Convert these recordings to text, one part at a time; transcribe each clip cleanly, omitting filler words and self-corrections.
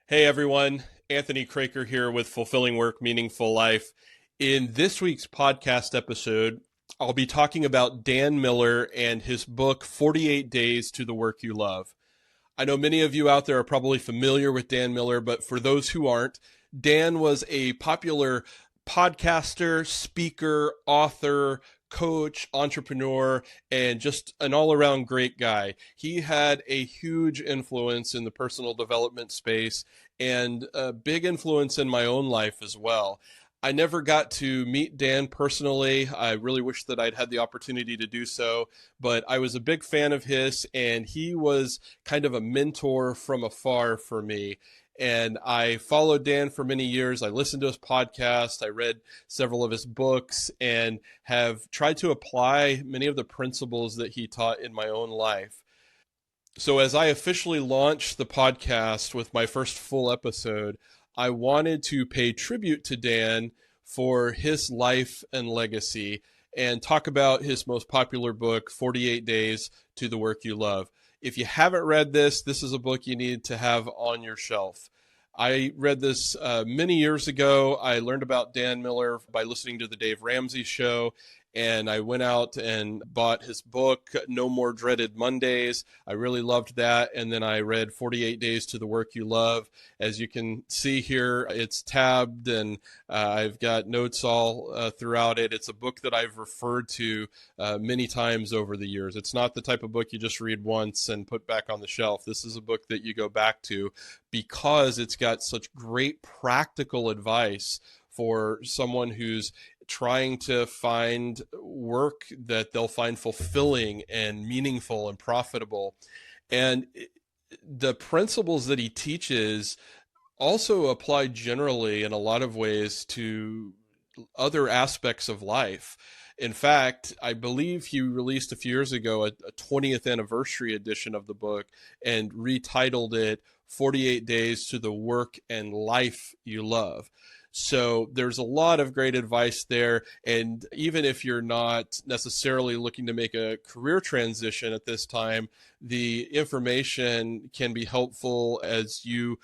Hey everyone, Anthony Kraker here with Fulfilling Work, Meaningful Life. In this week's podcast episode, I'll be talking about Dan Miller and his book, 48 Days to the Work You Love. I know many of you out there are probably familiar with Dan Miller, but for those who aren't, Dan was a popular podcaster, speaker, author, coach, entrepreneur, and just an all around great guy. He had a huge influence in the personal development space and a big influence in my own life as well. I never got to meet Dan personally. I really wish that I'd had the opportunity to do so, but I was a big fan of his, and he was kind of a mentor from afar for me. And I followed Dan for many years. I listened to his podcast. I read several of his books and have tried to apply many of the principles that he taught in my own life. So, as I officially launched the podcast with my first full episode, I wanted to pay tribute to Dan for his life and legacy and talk about his most popular book, 48 Days to the Work You Love. If you haven't read this, this is a book you need to have on your shelf. I read this many years ago. I learned about Dan Miller by listening to the Dave Ramsey show, and I went out and bought his book, No More Dreaded Mondays. I really loved that. And then I read 48 Days to the Work You Love. As you can see here, it's tabbed, and I've got notes all throughout it. It's a book that I've referred to many times over the years. It's not the type of book you just read once and put back on the shelf. This is a book that you go back to because it's got such great practical advice for someone who's trying to find work that they'll find fulfilling and meaningful and profitable. And the principles that he teaches also apply generally in a lot of ways to other aspects of life. In fact, I believe he released a few years ago a 20th anniversary edition of the book and retitled it 48 Days to the Work and Life You Love. So there's a lot of great advice there. And even if you're not necessarily looking to make a career transition at this time, the information can be helpful as you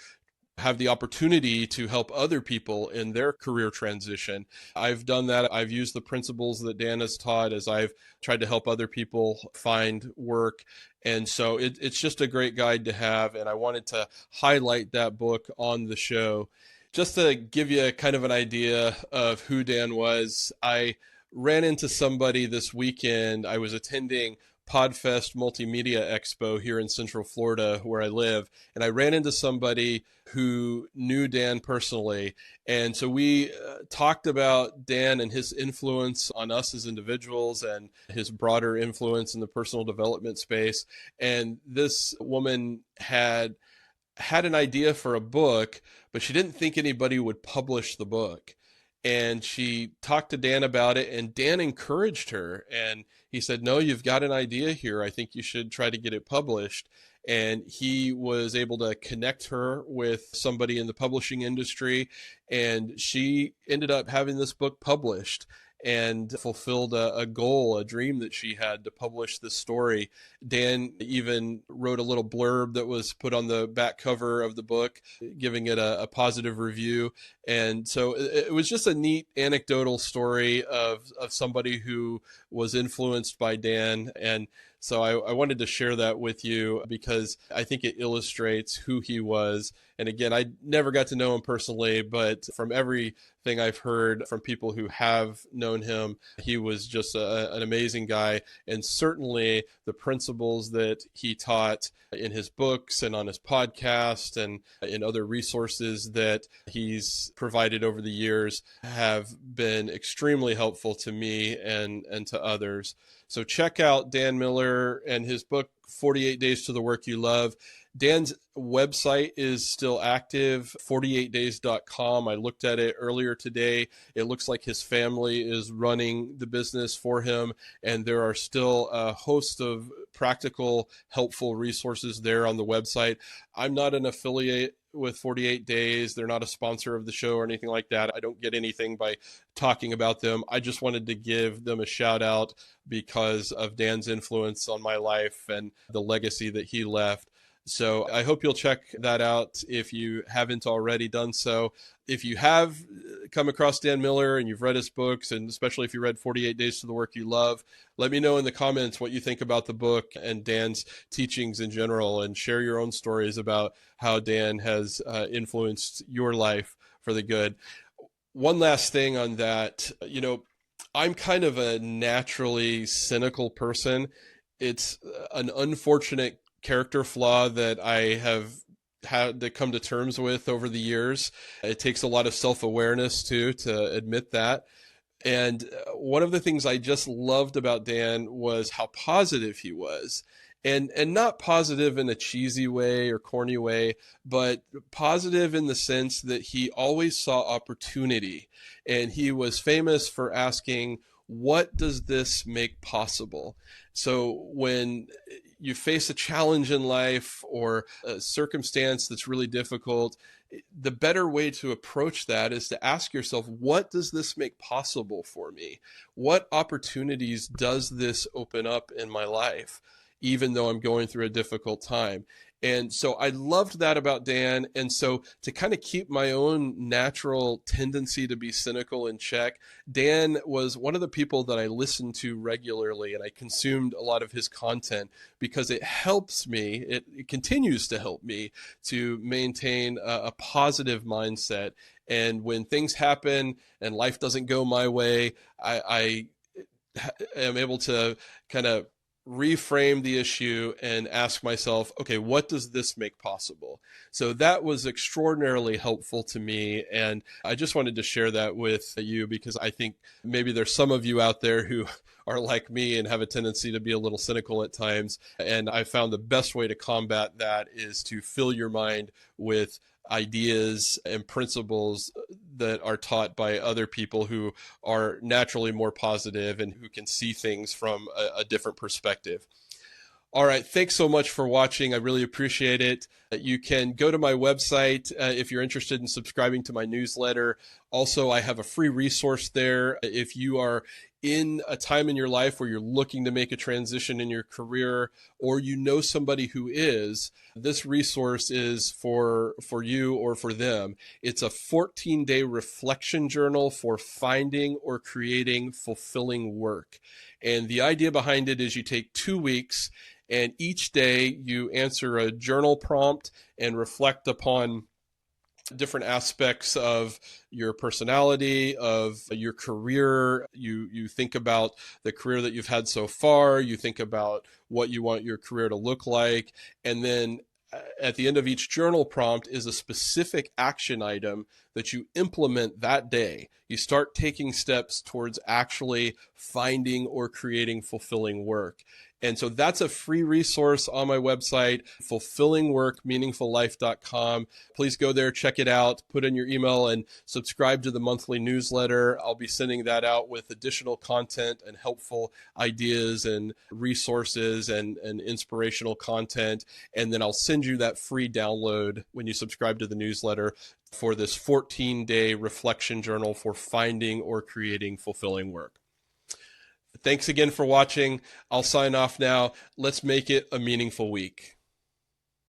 have the opportunity to help other people in their career transition. I've done that. I've used the principles that Dan has taught as I've tried to help other people find work. And so it's just a great guide to have. And I wanted to highlight that book on the show. Just to give you kind of an idea of who Dan was, I ran into somebody this weekend. I was attending Podfest Multimedia Expo here in Central Florida, where I live, and I ran into somebody who knew Dan personally. And so we talked about Dan and his influence on us as individuals and his broader influence in the personal development space. And this woman had an idea for a book, but she didn't think anybody would publish the book. And she talked to Dan about it, and Dan encouraged her. And he said, "No, you've got an idea here. I think you should try to get it published." And he was able to connect her with somebody in the publishing industry, and she ended up having this book published and fulfilled a goal, a dream that she had to publish this story. Dan even wrote a little blurb that was put on the back cover of the book, giving it a positive review. And so it was just a neat anecdotal story of somebody who was influenced by Dan. And so I wanted to share that with you because I think it illustrates who he was. And again, I never got to know him personally, but from everything I've heard from people who have known him, he was just an amazing guy. And certainly the principles that he taught in his books and on his podcast and in other resources that he's provided over the years have been extremely helpful to me and to others. So check out Dan Miller and his book, 48 Days to the Work You Love. Dan's website is still active, 48days.com. I looked at it earlier today. It looks like his family is running the business for him, and there are still a host of practical, helpful resources there on the website. I'm not an affiliate with 48 Days. They're not a sponsor of the show or anything like that. I don't get anything by talking about them. I just wanted to give them a shout out because of Dan's influence on my life and the legacy that he left. So I hope you'll check that out if you haven't already done so. If you have come across Dan Miller and you've read his books, and especially if you read 48 Days to the Work You Love, let me know in the comments what you think about the book and Dan's teachings in general, and share your own stories about how Dan has influenced your life for the good. One last thing on that, I'm kind of a naturally cynical person. It's an unfortunate character flaw that I have had to come to terms with over the years. It takes a lot of self-awareness too to admit that. And one of the things I just loved about Dan was how positive he was. And not positive in a cheesy way or corny way, but positive in the sense that he always saw opportunity. And he was famous for asking, what does this make possible? So when you face a challenge in life or a circumstance that's really difficult, the better way to approach that is to ask yourself, what does this make possible for me? What opportunities does this open up in my life, even though I'm going through a difficult time? And so I loved that about Dan. And so to kind of keep my own natural tendency to be cynical in check, Dan was one of the people that I listened to regularly, and I consumed a lot of his content because it helps me, it continues to help me to maintain a positive mindset. And when things happen and life doesn't go my way, I am able to kind of reframe the issue and ask myself, okay, what does this make possible? So that was extraordinarily helpful to me. And I just wanted to share that with you because I think maybe there's some of you out there who are like me and have a tendency to be a little cynical at times. And I found the best way to combat that is to fill your mind with ideas and principles that are taught by other people who are naturally more positive and who can see things from a different perspective. All right. Thanks so much for watching. I really appreciate it. You can go to my website if you're interested in subscribing to my newsletter. Also, I have a free resource there. If you are in a time in your life where you're looking to make a transition in your career, or you know somebody who is, this resource is for you or for them. It's a 14-day reflection journal for finding or creating fulfilling work. And the idea behind it is you take 2 weeks, and each day you answer a journal prompt and reflect upon different aspects of your personality, of your career. You think about the career that you've had so far. You think about what you want your career to look like. And then at the end of each journal prompt is a specific action item that you implement that day. You start taking steps towards actually finding or creating fulfilling work. And so that's a free resource on my website, fulfillingworkmeaningfullife.com. Please go there, check it out, put in your email, and subscribe to the monthly newsletter. I'll be sending that out with additional content and helpful ideas and resources and inspirational content. And then I'll send you that free download when you subscribe to the newsletter for this 14-day reflection journal for finding or creating fulfilling work. Thanks again for watching. I'll sign off now. Let's make it a meaningful week.